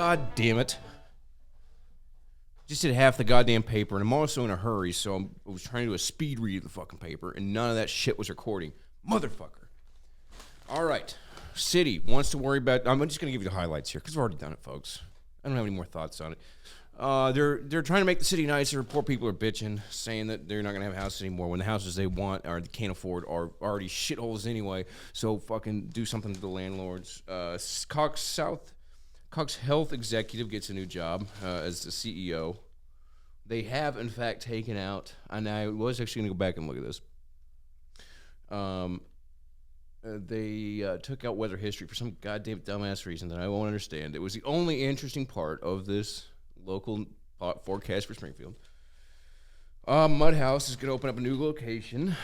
God damn it. Just did half the goddamn paper, and I'm also in a hurry, so I was trying to do a speed read of the fucking paper, and none of that shit was recording. Motherfucker. All right. City wants to worry about... I'm just going to give you the highlights here, because I've already done it, folks. I don't have any more thoughts on it. They're trying to make the city nicer. Poor people are bitching, saying that they're not going to have houses anymore when the houses they want or they can't afford are already shitholes anyway. So fucking do something to the landlords. Cox Health executive gets a new job as the CEO. They have, in fact, taken out, and I was actually going to go back and look at this. They took out weather history for some goddamn dumbass reason that I won't understand. It was the only interesting part of this local forecast for Springfield. Mudhouse is going to open up a new location.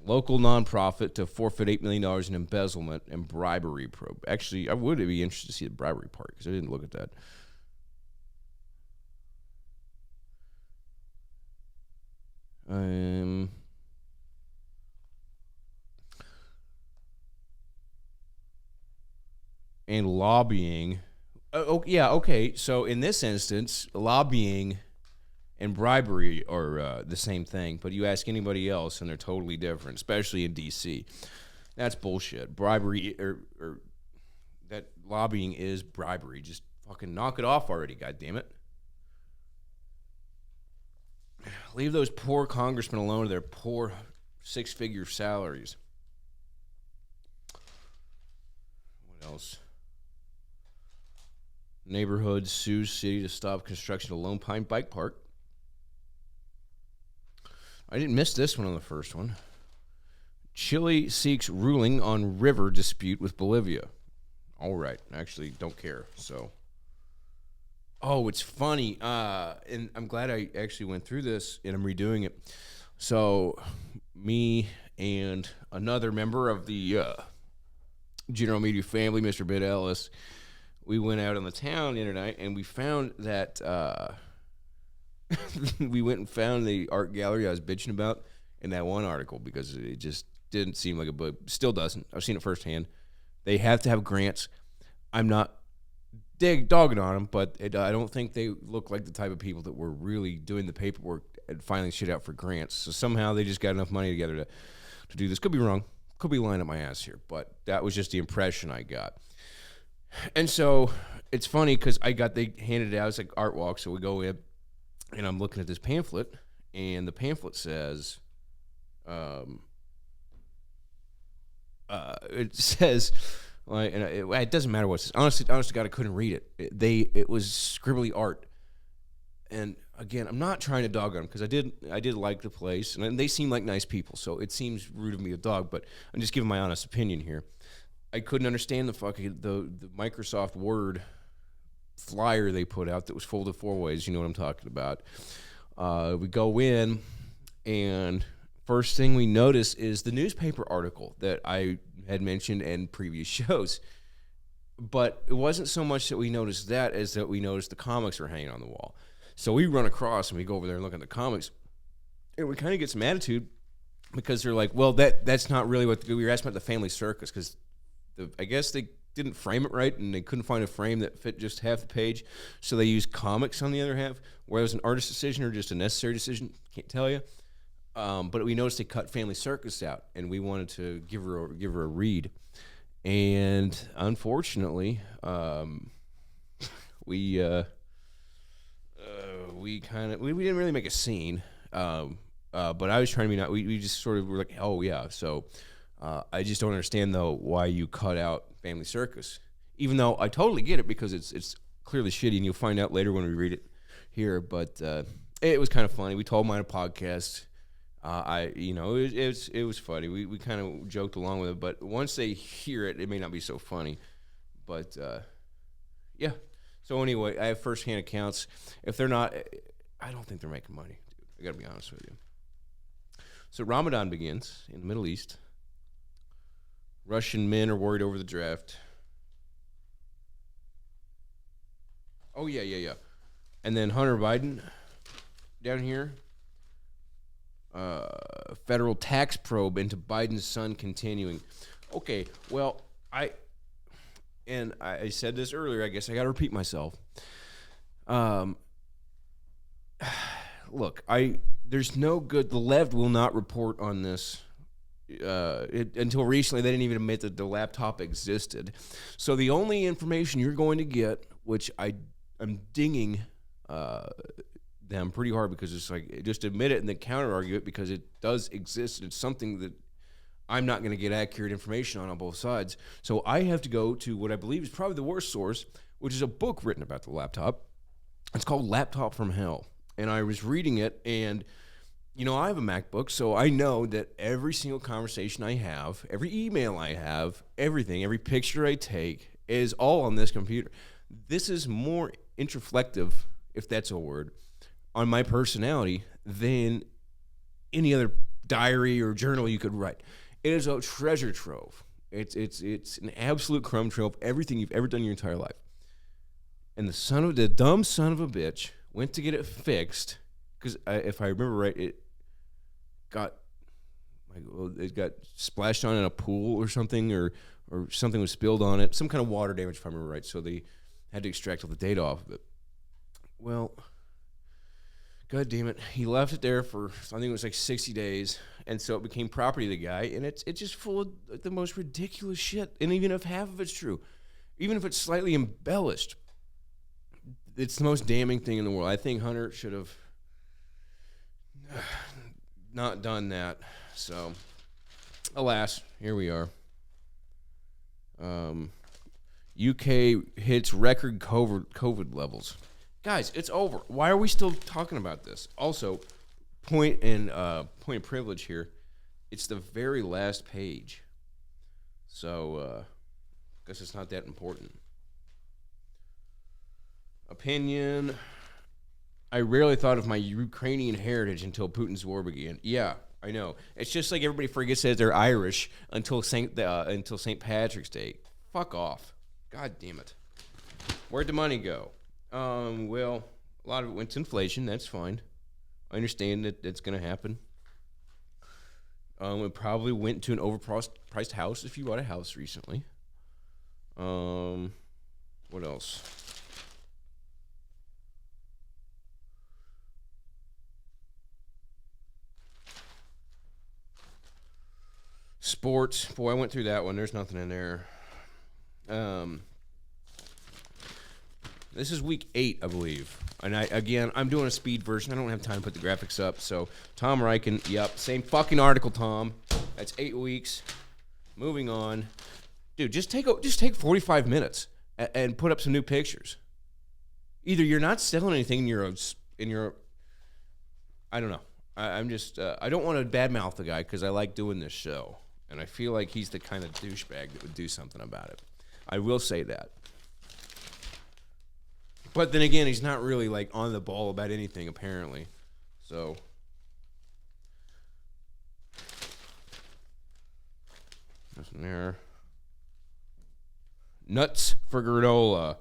Local nonprofit to forfeit $8 million in embezzlement and bribery probe. Actually, I would be interested to see the bribery part because I didn't look at that. And lobbying. Okay. So in this instance, lobbying and bribery are the same thing, but you ask anybody else, and they're totally different, especially in D.C. That's bullshit. Bribery, or that lobbying is bribery. Just fucking knock it off already, goddammit. Leave those poor congressmen alone to their poor six-figure salaries. What else? Neighborhood sues city to stop construction of Lone Pine Bike Park. I didn't miss this one on the first one. Chile seeks ruling on river dispute with Bolivia. All right. Actually, don't care. So, it's funny. And I'm glad I actually went through this and I'm redoing it. So, me and another member of the General Media family, Mr. Bid Ellis, we went out on the town the other night and we found that... we went and found the art gallery I was bitching about in that one article because it just didn't seem like a book. Still doesn't. I've seen it firsthand. They have to have grants. I'm not dogging on them, but I don't think they look like the type of people that were really doing the paperwork and filing shit out for grants. So somehow they just got enough money together to do this. Could be wrong. Could be lying up my ass here, but that was just the impression I got. And so it's funny because they handed it out. It's like art walk, so we go in. And I'm looking at this pamphlet, and the pamphlet says, it says, and it doesn't matter what it says. Honestly, God, I couldn't read it. It was scribbly art. And again, I'm not trying to dog on them because I did like the place, and they seem like nice people. So it seems rude of me to dog, but I'm just giving my honest opinion here. I couldn't understand the Microsoft Word flyer they put out that was folded four ways. You know what I'm talking about. We go in, and first thing we notice is the newspaper article that I had mentioned in previous shows. But it wasn't so much that we noticed that as that we noticed the comics were hanging on the wall. So we run across and we go over there and look at the comics, and we kind of get some attitude because they're like, well, that's not really what we were asking about the family circus because I guess they didn't frame it right, and they couldn't find a frame that fit just half the page, so they used comics on the other half, whether it was an artist decision or just a necessary decision, can't tell you. But we noticed they cut Family Circus out, and we wanted to give her a read, and unfortunately, we didn't really make a scene, but I was trying to be not. We just sort of were like, oh yeah, so. I just don't understand, though, why you cut out Family Circus. Even though I totally get it because it's clearly shitty, and you'll find out later when we read it here. But it was kind of funny. We told mine a podcast. It was funny. We kind of joked along with it. But once they hear it, it may not be so funny. But, yeah. So anyway, I have firsthand accounts. If they're not, I don't think they're making money, dude. I got to be honest with you. So Ramadan begins in the Middle East. Russian men are worried over the draft. Oh, yeah. And then Hunter Biden down here. Federal tax probe into Biden's son continuing. Okay, well, and I said this earlier. I guess I got to repeat myself. Um, look, there's no good. The left will not report on this. Until recently, they didn't even admit that the laptop existed. So the only information you're going to get, which I'm dinging them pretty hard because it's like just admit it and then counter argue it because it does exist. It's something that I'm not going to get accurate information on both sides. So I have to go to what I believe is probably the worst source, which is a book written about the laptop. It's called Laptop from Hell. And I was reading it, and I have a MacBook, so I know that every single conversation I have, every email I have, everything, every picture I take is all on this computer. This is more introspective, if that's a word, on my personality than any other diary or journal you could write. It is a treasure trove. It's an absolute crumb trove of everything you've ever done in your entire life. And the dumb son of a bitch went to get it fixed because if I remember right, it got splashed on in a pool or something, or something was spilled on it, some kind of water damage if I remember right. So they had to extract all the data off of it. Well, God damn it, he left it there for I think it was like 60 days, and so it became property of the guy, and it's just full of the most ridiculous shit. And even if half of it's true, even if it's slightly embellished, it's the most damning thing in the world. I think Hunter should have not done that. So, alas, here we are. UK hits record COVID levels. Guys, it's over. Why are we still talking about this? Also, point of privilege here. It's the very last page. So, I guess it's not that important. Opinion. I rarely thought of my Ukrainian heritage until Putin's war began. Yeah, I know. It's just like everybody forgets that they're Irish until St. Patrick's Day. Fuck off. God damn it. Where'd the money go? Well, a lot of it went to inflation. That's fine. I understand that it's going to happen. It probably went to an overpriced house if you bought a house recently. What else? Sports. Boy, I went through that one. There's nothing in there. This is week 8, I believe. And I'm doing a speed version. I don't have time to put the graphics up. So, Tom Reichen, yep, same fucking article, Tom. That's 8 weeks. Moving on. Dude, just take 45 minutes and put up some new pictures. Either you're not selling anything in your I don't know. I'm just I don't want to badmouth the guy because I like doing this show. And I feel like he's the kind of douchebag that would do something about it. I will say that. But then again, he's not really like on the ball about anything, apparently. So. Nothing there. Nuts for granola.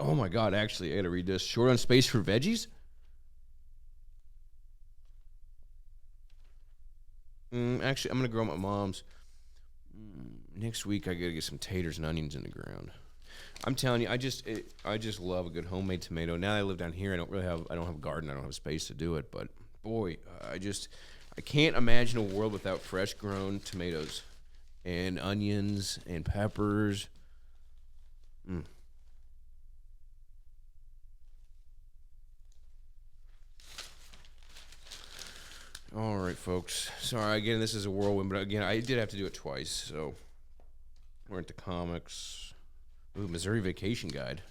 Oh my God, actually, I gotta read this. Short on space for veggies? Actually, I'm gonna grow them at Mom's. Next week, I gotta get some taters and onions in the ground. I'm telling you, I just love a good homemade tomato. Now that I live down here, I don't have a garden. I don't have space to do it. But boy, I can't imagine a world without fresh grown tomatoes and onions and peppers. All right, folks. Sorry, again, this is a whirlwind, but again, I did have to do it twice, so we're into comics. Ooh, Missouri Vacation Guide.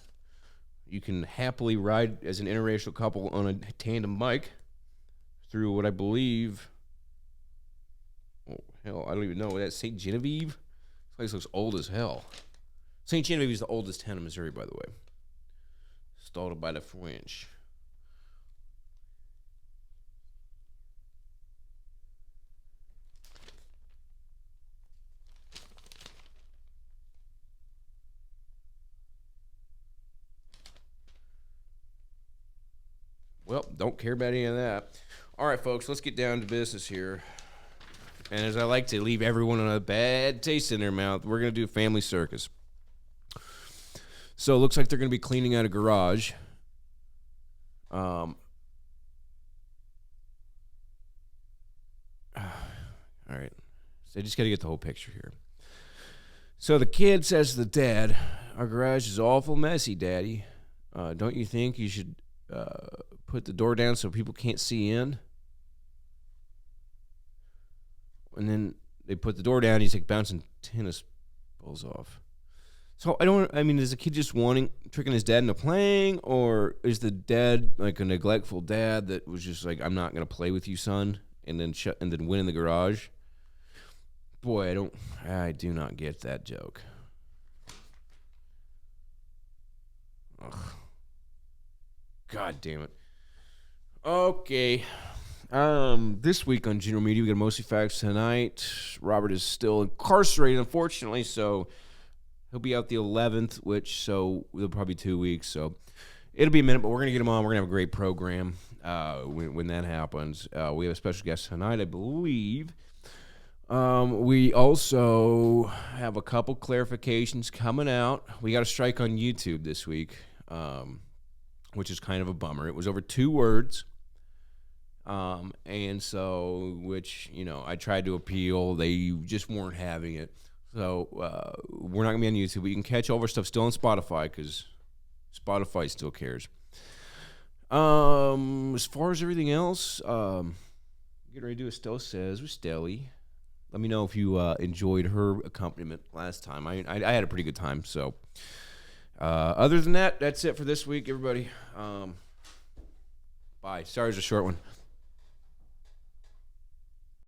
You can happily ride as an interracial couple on a tandem bike through what I believe... Oh, hell, I don't even know. That's St. Genevieve? This place looks old as hell. St. Genevieve is the oldest town in Missouri, by the way. Started by the French. Well, don't care about any of that. All right, folks, let's get down to business here. And as I like to leave everyone on a bad taste in their mouth, we're going to do Family Circus. So it looks like they're going to be cleaning out a garage. All right. So I just got to get the whole picture here. So the kid says to the dad, "Our garage is awful messy, Daddy. Don't you think you should put the door down so people can't see in?" And then they put the door down. He's like bouncing tennis balls off. So is the kid just tricking his dad into playing, or is the dad like a neglectful dad that was just like, "I'm not gonna play with you, son," and then win in the garage? Boy, I do not get that joke. Ugh. God damn it. Okay. This week on General Media, we got Mostly Facts tonight. Robert is still incarcerated, unfortunately, so he'll be out the 11th, so it'll probably be 2 weeks. So it'll be a minute, but we're going to get him on. We're going to have a great program when that happens. We have a special guest tonight, I believe. We also have a couple clarifications coming out. We got a strike on YouTube this week, which is kind of a bummer. It was over 2 words. And so, I tried to appeal. They just weren't having it. So, we're not going to be on YouTube. But you can catch all of our stuff still on Spotify because Spotify still cares. As far as everything else, getting ready to do a Stell Says with Stelly. Let me know if you enjoyed her accompaniment last time. I had a pretty good time. So, other than that, that's it for this week, everybody. Bye. Sorry, it's a short one.